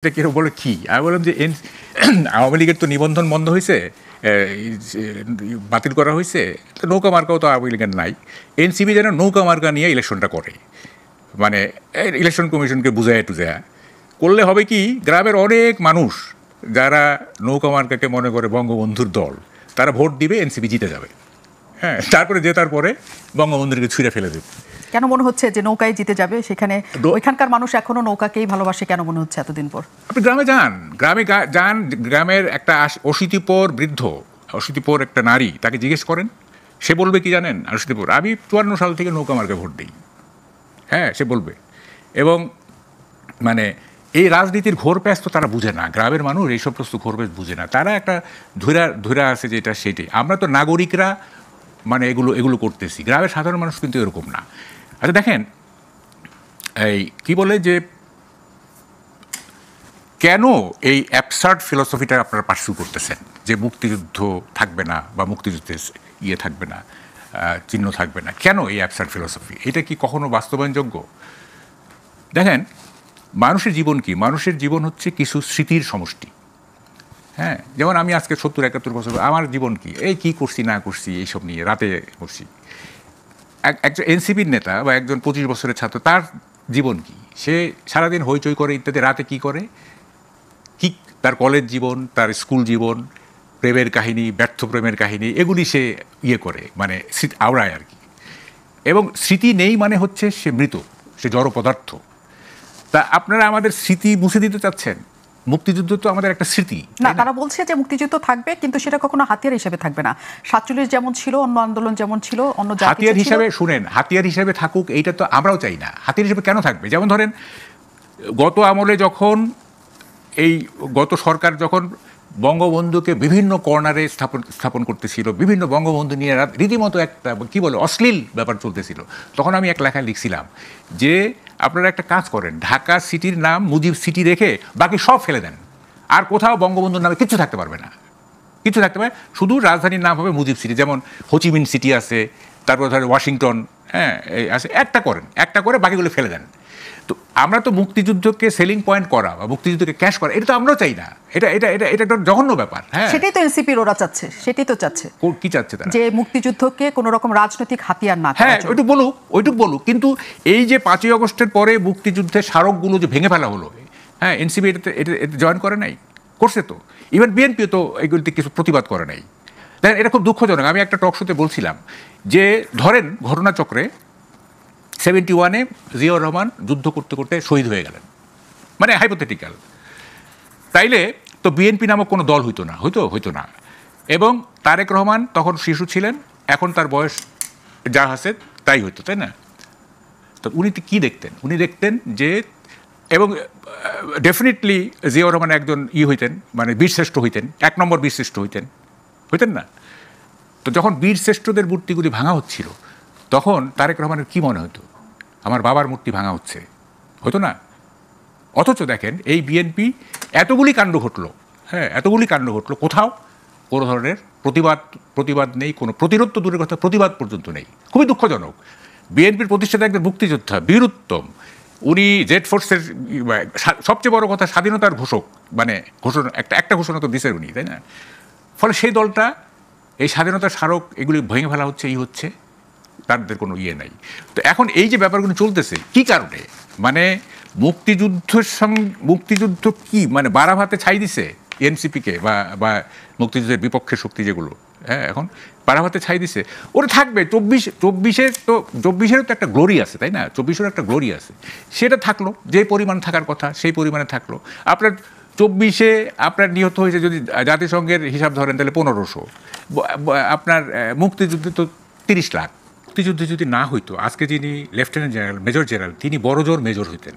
কেউ বলে কি আমি বললাম যে আওয়ামী লীগের তো নিবন্ধন বন্ধ হয়েছে, বাতিল করা হয়েছে, তো নৌকা মার্কাও তো আওয়ামী লীগের নাই। এনসিপি যেন নৌকা মার্কা নিয়ে ইলেকশনটা করে, মানে ইলেকশন কমিশনকে বুঝায় টুজায়া করলে হবে কি, গ্রামের অনেক মানুষ যারা নৌকা মার্কাকে মনে করে বঙ্গবন্ধুর দল, তারা ভোট দিবে, এনসিপি জিতে যাবে। হ্যাঁ, তারপরে জেতার পরে বঙ্গবন্ধুকে ছুঁড়ে ফেলে দেবে। কেন মনে হচ্ছে যে নৌকায় জিতে যাবে? সেখানে ওইখানকার মানুষ এখনো নৌকাকেই ভালোবাসে কেন মনে হচ্ছে এতদিন পর? আপনি গ্রামে যান, গ্রামের একটা অশীতিপর বৃদ্ধ, অশীতিপর একটা নারী, তাকে জিজ্ঞেস করেন, সে বলবে কি জানেন? অশীতিপর, আমি 54 সাল থেকে নৌকা মার্কে ভোট দিই। হ্যাঁ, সে বলবে। এবং মানে এই রাজনীতির ঘোর প্যাঁচ তো তারা বুঝে না, গ্রামের মানুষ এই সমস্ত ঘোর প্যাঁচ বুঝে না, তারা একটা ধৈরা আছে যেটা সেটাই। আমরা তো নাগরিকরা মানে এগুলো করতেছি, গ্রামের সাধারণ মানুষ কিন্তু এরকম না। আচ্ছা দেখেন, এই কি বলে যে কেন এই অ্যাবসার্ড ফিলসফিটা আপনারা পার্সু করতেছেন যে মুক্তিযুদ্ধ থাকবে না বা মুক্তিযুদ্ধের থাকবে না, চিহ্ন থাকবে না, কেন এই অ্যাবসার্ড ফিলসফি? এটা কি কখনো বাস্তবায়নযোগ্য? দেখেন, মানুষের জীবন কি? মানুষের জীবন হচ্ছে কিছু স্মৃতির সমষ্টি। হ্যাঁ, যেমন আমি আজকে 70-71 বছর, আমার জীবন কি, এই কী করছি না করছি এইসব নিয়ে রাতে করছি। একজন এনসিপির নেতা বা একজন 25 বছরের ছাত্র, তার জীবন কি? সে সারাদিন হইচই করে ইত্যাদি, রাতে কি করে, কি তার কলেজ জীবন, তার স্কুল জীবন, প্রেমের কাহিনী, ব্যর্থ প্রেমের কাহিনী, এগুলি সে করে, মানে আওড়ায় আর কি। এবং স্মৃতি নেই মানে হচ্ছে সে মৃত, সে জড় পদার্থ। তা আপনারা আমাদের স্মৃতি মুছে দিতে চাচ্ছেন? মুক্তিযুদ্ধ তো আমাদের একটা স্মৃতি না, তারা বলছে যে মুক্তিযুদ্ধ থাকবে, কিন্তু সেটা কখনো হাতিয়ার হিসেবে থাকবে না। 47 যেমন ছিল, অন্য আন্দোলন যেমন ছিল, অন্য হাতিয়ার হিসাবে, শুনেন, হাতিয়ার হিসাবে থাকুক, এইটা তো আমরাও চাই না। হাতিয়ার হিসেবে কেন থাকবে? যেমন ধরেন, গত আমলে যখন গত সরকার যখন বঙ্গবন্ধুকে বিভিন্ন কর্নারে স্থাপন করতেছিল, বিভিন্ন বঙ্গবন্ধু নিয়ে রীতিমতো একটা কি বলে অশ্লীল ব্যাপার চলতেছিল, তখন আমি এক লেখায় লিখছিলাম যে আপনারা একটা কাজ করেন, ঢাকা সিটির নাম মুজিব সিটি রেখে বাকি সব ফেলে দেন, আর কোথাও বঙ্গবন্ধুর নামে কিছু থাকতে পারবে না, কিছু থাকতে পারে, শুধু রাজধানীর নাম হবে মুজিব সিটি। যেমন হোচিমিন সিটি আছে, তারপর ধরেন ওয়াশিংটন, হ্যাঁ আছে, একটা করেন, একটা করে বাকিগুলো ফেলে দেন। তো আমরা তো মুক্তিযুদ্ধকে সেলিং পয়েন্ট করা বা মুক্তিযুদ্ধকে ক্যাশ করা, এটা তো আমরাও চাই না। এটা এটা এটা এটা একটা জঘন্য ব্যাপার। হ্যাঁ, সেটাই তো এনসিপির ওরা চাচ্ছে, সেটাই তো চাচ্ছে। কি চাচ্ছে তারা? যে মুক্তিযুদ্ধকে কোনো রকম রাজনৈতিক হাতিয়ার না। হ্যাঁ, ওইটুক বলুক, কিন্তু এই যে 5ই আগস্টের পরে মুক্তিযুদ্ধের স্মারকগুলো যে ভেঙে ফেলা হলো, হ্যাঁ, এনসিপি এটা জয়েন করে নাই, করছে তো। ইভেন বিএনপিও তো এগুলিতে কিছু প্রতিবাদ করে নাই। দেখেন, এটা খুব দুঃখজনক। আমি একটা টক শোতে বলছিলাম যে ধরেন ঘটনাচক্রে 71-এ জিয়াউর রহমান যুদ্ধ করতে করতে শহীদ হয়ে গেলেন, মানে হাইপোথেটিক্যাল, তাইলে তো বিএনপি নামক কোনো দল হইতো না। এবং তারেক রহমান তখন শিশু ছিলেন, এখন তার বয়স যা আছে তাই হইতো, তাই না? তো উনি কি দেখতেন? উনি দেখতেন যে, এবং ডেফিনেটলি জিয়াউর রহমান একজন হইতেন, মানে বীরশ্রেষ্ঠ হইতেন, 1 নম্বর বীরশ্রেষ্ঠ হইতেন না? তো যখন বীরশ্রেষ্ঠদের মূর্তিগুলি ভাঙা হচ্ছিল, তখন তারেক রহমানের কি মনে হতো? আমার বাবার মূর্তি ভাঙা হতো না? অথচ দেখেন, এই বিএনপি এতগুলি কাণ্ড ঘটলো, হ্যাঁ, এতগুলি কাণ্ড ঘটলো, কোথাও কোনো ধরনের প্রতিবাদ নেই, কোনো প্রতিরোধ তো দূরের কথা, প্রতিবাদ পর্যন্ত নেই। খুবই দুঃখজনক। বিএনপির প্রতিষ্ঠাতা একজন মুক্তিযোদ্ধা, বীরুত্তম, উনি জেড ফোর্সের সবচেয়ে বড় কথা স্বাধীনতার ঘোষক, মানে ঘোষণা একটা ঘোষণা তো দিছেন উনি, তাই না? ফলে সেই দলটা এই স্বাধীনতার স্মারক এগুলি ভেঙে ফেলা হচ্ছে, হচ্ছে, তাদের কোনো নাই। তো এখন এই যে ব্যাপারগুলো চলতেছে, কি কারণে? মানে মুক্তিযুদ্ধ কি মানে বারাভাতে ছাই দিছে এনসিপিকে বা মুক্তিযুদ্ধের বিপক্ষের শক্তি যেগুলো, হ্যাঁ, এখন বারাভাতে ছাই দিছে। ওরা থাকবে 24-এর তো একটা গ্লোরি আছে, তাই না? 24-এর একটা গ্লোরি আছে, সেটা থাকলো, যে পরিমাণ থাকার কথা সেই পরিমাণে থাকলো। আপনার 24-এ আপনার নিহত হয়েছে যদি জাতিসংঘের হিসাব ধরেন, তাহলে 1500। আপনার মুক্তিযুদ্ধে তো 30 লাখ। মুক্তিযুদ্ধ যদি না হইতো, আজকে যিনি লেফটেন্যান্ট জেনারেল, মেজর জেনারেল, তিনি বড়জোর মেজর হইতেন।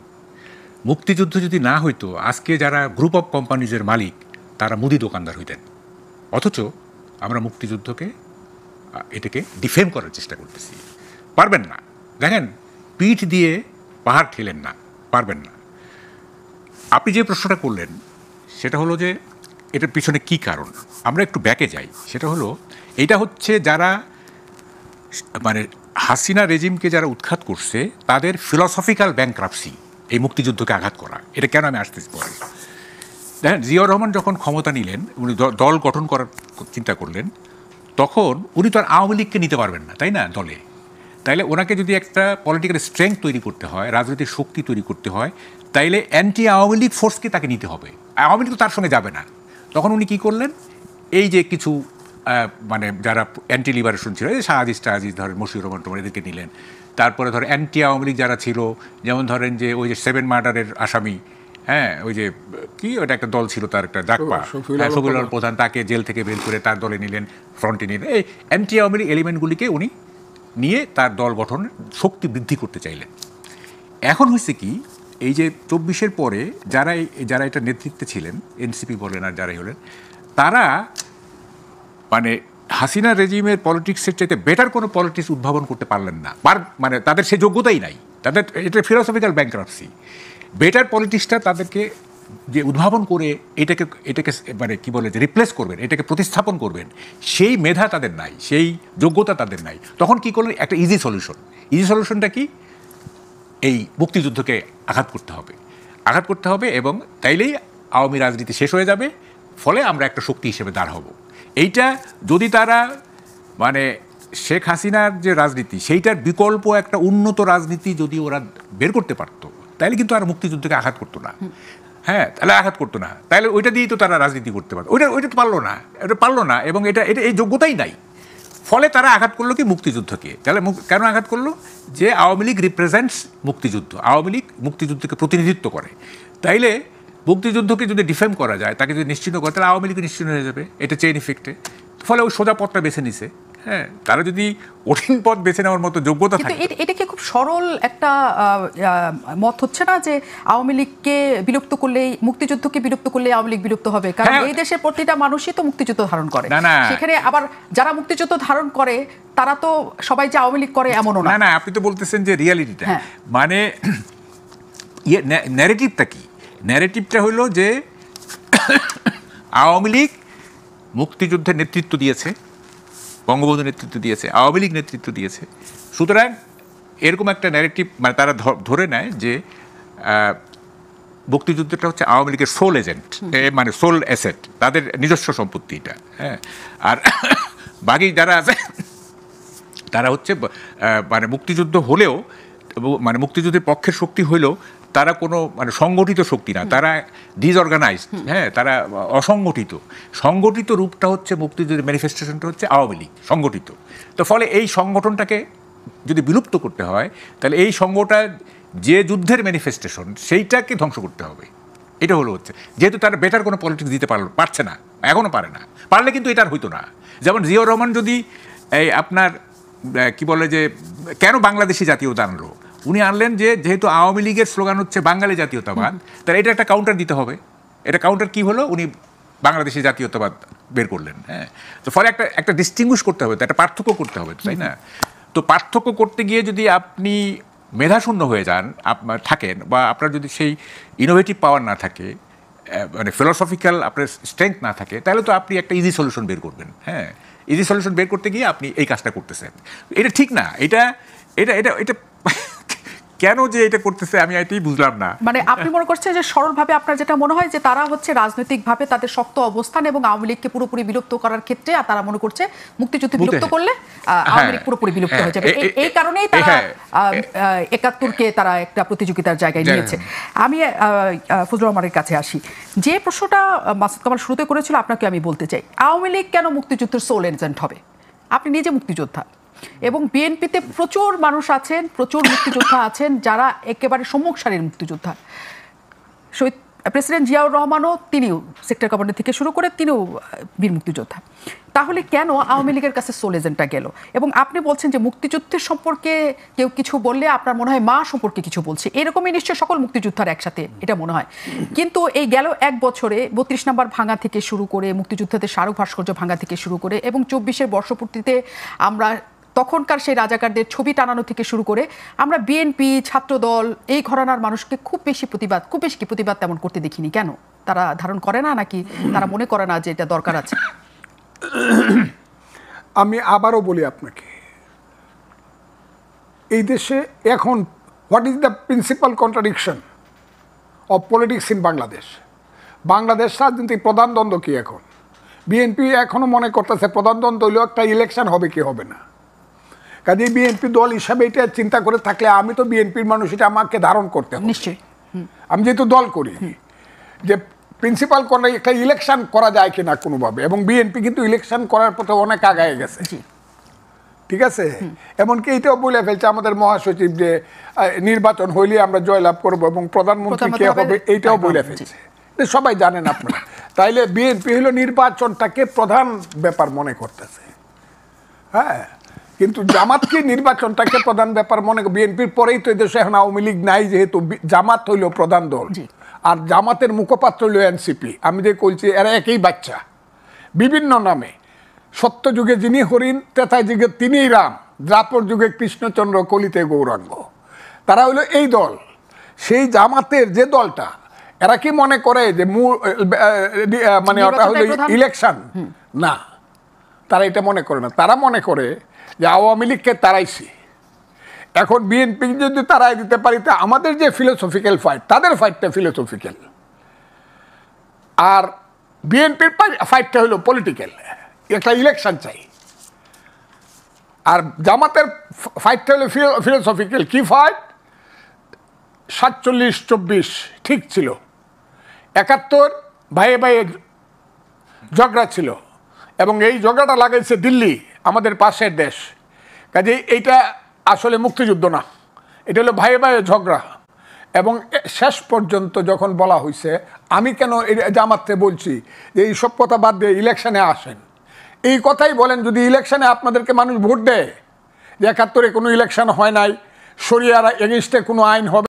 মুক্তিযুদ্ধ যদি না হইতো, আজকে যারা গ্রুপ অফ কোম্পানিজের মালিক, তারা মুদি দোকানদার হইতেন। অথচ আমরা মুক্তিযুদ্ধকে এটাকে ডিফেম করার চেষ্টা করতেছি। পারবেন না। দেখেন, পিঠ দিয়ে পাহাড় ঠেলেন না, পারবেন না। আপনি যে প্রশ্নটা করলেন সেটা হলো যে এটার পিছনে কি কারণ। আমরা একটু ব্যাকে যাই। সেটা হলো, এটা হচ্ছে যারা মানে হাসিনা রেজিমকে যারা উৎখাত করছে, তাদের ফিলসফিক্যাল ব্যাংক্রাপসি এই মুক্তিযুদ্ধকে আঘাত করা। এটা কেন আমি আসতেছি পরে। দেখেন, জিয়াউর রহমান যখন ক্ষমতা নিলেন, উনি দল গঠন করার চিন্তা করলেন, তখন উনি তো আর আওয়ামী লীগকে নিতে পারবেন না, তাই না, দলে। তাইলে ওনাকে যদি একটা পলিটিক্যাল স্ট্রেংথ তৈরি করতে হয়, রাজনৈতিক শক্তি তৈরি করতে হয়, তাইলে অ্যান্টি আওয়ামী লীগ ফোর্সকে তাকে নিতে হবে। আওয়ামী লীগ তো তার সঙ্গে যাবে না। তখন উনি কী করলেন, এই যে কিছু মানে যারা অ্যান্টি লিবারেশন ছিল, এই শাহাদিস টাহাদিস ধরেন, মশিউর রহমান টমান, এদেরকে নিলেন। তারপরে ধরেন অ্যান্টি আওয়ামী লীগ যারা ছিল, যেমন ধরেন যে ওই যে 7 মার্ডারের আসামি, হ্যাঁ, ওই যে কি ওটা একটা দল ছিল, তার একটা ডাকপা, শফিউল আলম প্রধান, তাকে জেল থেকে বের করে তার দলে নিলেন, ফ্রন্টে নিলেন। এই অ্যান্টি আওয়ামী লীগ এলিমেন্টগুলিকে উনি নিয়ে তার দল গঠন শক্তি বৃদ্ধি করতে চাইলেন। এখন হয়েছে কি, এই যে 24-এর পরে যারা এটা নেতৃত্বে ছিলেন, এনসিপি বলেন আর যারাই হলেন, তারা মানে হাসিনা রেজিমের পলিটিক্সের চাইতে বেটার কোনো পলিটিক্স উদ্ভাবন করতে পারলেন না। মানে তাদের সে যোগ্যতাই নাই, তাদের এটা ফিলোসফিক্যাল ব্যাংক্রাপসি। বেটার পলিটিক্সটা তাদেরকে যে উদ্ভাবন করে এটাকে মানে কী বলে, যে রিপ্লেস করবেন, এটাকে প্রতিস্থাপন করবেন, সেই মেধা তাদের নাই, সেই যোগ্যতা তাদের নাই। তখন কি করলেন, একটা ইজি সলিউশনটা কি, এই মুক্তিযুদ্ধকে আঘাত করতে হবে এবং তাইলেই আওয়ামী রাজনীতি শেষ হয়ে যাবে, ফলে আমরা একটা শক্তি হিসেবে দাঁড় হব। এইটা যদি তারা মানে শেখ হাসিনার যে রাজনীতি, সেইটার বিকল্প একটা উন্নত রাজনীতি যদি ওরা বের করতে পারতো, তাহলে কিন্তু আর মুক্তিযুদ্ধকে আঘাত করতো না। হ্যাঁ, তাহলে আঘাত করতো না, তাহলে ওইটা দিয়েই তো তারা রাজনীতি করতে পারতো। ওইটা তো পারলো না এবং এটা এই যোগ্যতাই নাই। ফলে তারা আঘাত করলো কি, মুক্তিযুদ্ধকে। তাহলে কেন আঘাত করলো, যে আওয়ামী লীগ রিপ্রেজেন্টস মুক্তিযুদ্ধ, আওয়ামী লীগ মুক্তিযুদ্ধকে প্রতিনিধিত্ব করে। তাইলে মুক্তিযুদ্ধকে যদি ডিফেম করা যায়, তাকে যদি নিশ্চিন্ন করে, তাহলে আওয়ামী লীগ নিশ্চিন্ন হয়ে যাবে। এটা চেইন ইফেক্টে। ফলে ওই সোজা পথটা বেছে নিছে। হ্যাঁ, তারা যদি কঠিন পথ বেছে নেওয়ার মতো যোগ্যতা থাকে। এটা কি খুব সরল একটা মত হচ্ছে না, যে আওয়ামী লীগকে বিলুপ্ত করলেই, মুক্তিযুদ্ধকে বিলুপ্ত করলে আওয়ামী লীগ বিলুপ্ত হবে? কারণ এই দেশের প্রতিটা মানুষই তো মুক্তিযুদ্ধ ধারণ করে। সেখানে আবার যারা মুক্তিযুদ্ধ ধারণ করে তারা তো সবাই যে আওয়ামী লীগ করে এমনও না। না, আপনি তো বলতেছেন যে রিয়ালিটিটা, মানে ন্যারেটিভটা কি? ন্যারেটিভটা হলো যে আওয়ামী লীগ মুক্তিযুদ্ধের নেতৃত্ব দিয়েছে, বঙ্গবন্ধু নেতৃত্ব দিয়েছে, আওয়ামী লীগ নেতৃত্ব দিয়েছে। সুতরাং এরকম একটা ন্যারেটিভ, মানে তারা ধরে নেয় যে মুক্তিযুদ্ধটা হচ্ছে আওয়ামী লীগের সোল এজেন্ট, মানে সোল অ্যাসেট, তাদের নিজস্ব সম্পত্তি এটা। হ্যাঁ, আর বাকি যারা আছে তারা হচ্ছে মানে মুক্তিযুদ্ধ হলেও, মানে মুক্তিযুদ্ধের পক্ষের শক্তি হলেও তারা কোনো মানে সংগঠিত শক্তি না, তারা ডিসঅর্গানাইজড। হ্যাঁ, তারা অসংগঠিত। সংগঠিত রূপটা হচ্ছে মুক্তিযুদ্ধের ম্যানিফেস্টেশনটা হচ্ছে আওয়ামী লীগ, সংগঠিত। তো ফলে এই সংগঠনটাকে যদি বিলুপ্ত করতে হয়, তাহলে এই সংগঠনটা যে যুদ্ধের ম্যানিফেস্টেশন, সেইটাকে ধ্বংস করতে হবে। এটা হচ্ছে, যেহেতু তারা বেটার কোনো পলিটিক্স দিতে পারছে না, এখনও পারে না। পারলে কিন্তু এটা আর হইতো না। যেমন জিয়াউর রহমান যদি এই আপনার কি বলে যে কেন বাংলাদেশি জাতীয়তা আনলো, উনি আনলেন যে যেহেতু আওয়ামী লীগের স্লোগান হচ্ছে বাঙালি জাতীয়তাবাদ, তাহলে এটা একটা কাউন্টার দিতে হবে। এটা কাউন্টার কি হলো, উনি বাংলাদেশি জাতীয়তাবাদ বের করলেন। হ্যাঁ, তো ফলে একটা ডিস্টিংগুইশ করতে হবে, একটা পার্থক্য করতে হবে, তাই না? তো পার্থক্য করতে গিয়ে যদি আপনি মেধাশূন্য হয়ে যান, থাকেন, বা আপনার যদি সেই ইনোভেটিভ পাওয়ার না থাকে, মানে ফিলোসফিক্যাল আপনার স্ট্রেংথ না থাকে, তাহলে তো আপনি একটা ইজি সলিউশন বের করবেন। হ্যাঁ, ইজি সলিউশন বের করতে গিয়ে আপনি এই কাজটা করতেছেন। এটা ঠিক না। এটা এটা এটা এটা কেন যে এটা করতেছে আমি এটাই বুঝলাম না। মানে আপনি মনে করছেন যে সরলভাবে আপনার যেটা মনে হয় যে তারা হচ্ছে রাজনৈতিকভাবে তাদের শক্ত অবস্থান এবং আওয়ামী লীগকে পুরোপুরি বিলুপ্ত করার ক্ষেত্রে তারা মনে করছে মুক্তিযুদ্ধ বিলুপ্ত করলে আওয়ামী লীগ পুরোপুরি বিলুপ্ত হয়ে যাবে। এই কারণেই তারা ৭১-কে তারা একটা প্রতিযোগিতার জায়গায় নিয়েছে। আমি ফজলুর রহমানের কাছে আসি। যে প্রশ্নটা মাসুদ কামাল শুরুতে করেছিল আপনাকে আমি বলতে চাই, আওয়ামী লীগ কেন মুক্তিযুদ্ধের সোল এজেন্ট হবে? আপনি নিজে মুক্তিযোদ্ধা এবং বিএনপিতে প্রচুর মানুষ আছেন, প্রচুর মুক্তিযোদ্ধা আছেন যারা একেবারে সম্মুখ সারির মুক্তিযোদ্ধা। শহীদ প্রেসিডেন্ট জিয়াউর রহমানও, তিনিও সেক্টর কমান্ডার থেকে শুরু করে তিনিও বীর মুক্তিযোদ্ধা। তাহলে কেন আওয়ামী লীগের কাছে সোল এজেন্টটা গেল? এবং আপনি বলছেন যে মুক্তিযুদ্ধের সম্পর্কে কেউ কিছু বললে আপনার মনে হয় মা সম্পর্কে কিছু বলছে, এরকমই নিশ্চয়ই সকল মুক্তিযোদ্ধার একসাথে এটা মনে হয়। কিন্তু এই গেল এক বছরে ৩২ নম্বর ভাঙা থেকে শুরু করে, মুক্তিযুদ্ধদের স্মারক ভাস্কর্য ভাঙা থেকে শুরু করে, এবং ২৪-এর বর্ষপূর্তিতে আমরা তখনকার সেই রাজাকারদের ছবি টানানো থেকে শুরু করে আমরা বিএনপি, ছাত্রদল, এই ঘরানার মানুষকে খুব বেশি প্রতিবাদ তেমন করতে দেখিনি। কেন? তারা ধারণ করে না, নাকি তারা মনে করে না যে এটা দরকার আছে? আমি আবারও বলি আপনাকে, এই দেশে এখন what is the principal contradiction of politics in Bangladesh? Bangladesh রাজনীতির প্রধান দ্বন্দ্ব কি এখন? বিএনপি এখনো মনে করতেছে প্রধান দ্বন্দ্ব হইলেও একটা ইলেকশন হবে কি হবে না। কাজে বিএনপি দল হিসাবে এটা চিন্তা করে থাকলে আমি তো বিএনপির মানুষ, এটা আমাকে ধারণ করতে হবে নিশ্চয়ই। আমি যেহেতু দল করি, যে প্রিন্সিপাল কোনো একটা ইলেকশন করা যায় কিনা কোনোভাবে, এবং বিএনপি কিন্তু ইলেকশন করার পথে অনেক আগায় গেছে। ঠিক আছে, এমনকি এটাও বলে ফেলছে আমাদের মহাসচিব যে নির্বাচন হইলে আমরা জয়লাভ করবো এবং প্রধানমন্ত্রী কে হবে এইটাও বলে ফেলছে। সবাই জানেন আপনারা। তাইলে বিএনপি হলো নির্বাচনটাকে প্রধান ব্যাপার মনে করতেছে। হ্যাঁ, কিন্তু জামাতকে নির্বাচনটাকে প্রধান ব্যাপার মনে, বিএনপির পরেই তো দেশে এখন আওয়ামী লীগ নাই, যেহেতু জামাত হইল প্রধান দল, আর জামাতের মুখপাত্র হইল এনসিপি। আমি যে বলছি এরা একই বাচ্চা, বিভিন্ন নামে। সত্য যুগে যিনি হরিণ, তেতায় যুগে তিনিই রাম, দ্রাপর যুগে কৃষ্ণচন্দ্র, কলিতে গৌরাঙ্গ। তারা হইলো এই দল। সেই জামাতের যে দলটা, এরা কি মনে করে যে মানে ওটা হলো ইলেকশন? না, তারা এটা মনে করে না। তারা মনে করে যে আওয়ামী লীগকে তারাইছি, এখন বিএনপি যদি তারাই দিতে পারি, তা আমাদের যে ফিলোসফিক্যাল ফাইট, তাদের ফাইটটা ফিলোসফিক্যাল, আর বিএনপির ফাইটটা হলো পলিটিক্যাল, একটা ইলেকশন চাই। আর জামাতের ফাইটটা হলো ফিলোসফিক্যাল। কি ফাইট? 47-24 ঠিক ছিল, 71 ভাইয়ে ভাইয়ে ঝগড়া ছিল, এবং এই ঝগড়াটা লাগাইছে দিল্লি, আমাদের পাশের দেশ। কাজে এইটা আসলে মুক্তিযুদ্ধ না, এটা হলো ভাইয়ে ভাইয়ে ঝগড়া। এবং শেষ পর্যন্ত যখন বলা হয়েছে, আমি কেন জামাতকে বলছি যে এই সব কথা বাদ দিয়ে ইলেকশনে আসেন, এই কথাই বলেন। যদি ইলেকশনে আপনাদেরকে মানুষ ভোট দেয় যে 71-এ কোনো ইলেকশন হয় নাই, শরিয়ার এগেইনস্টে কোনো আইন হবে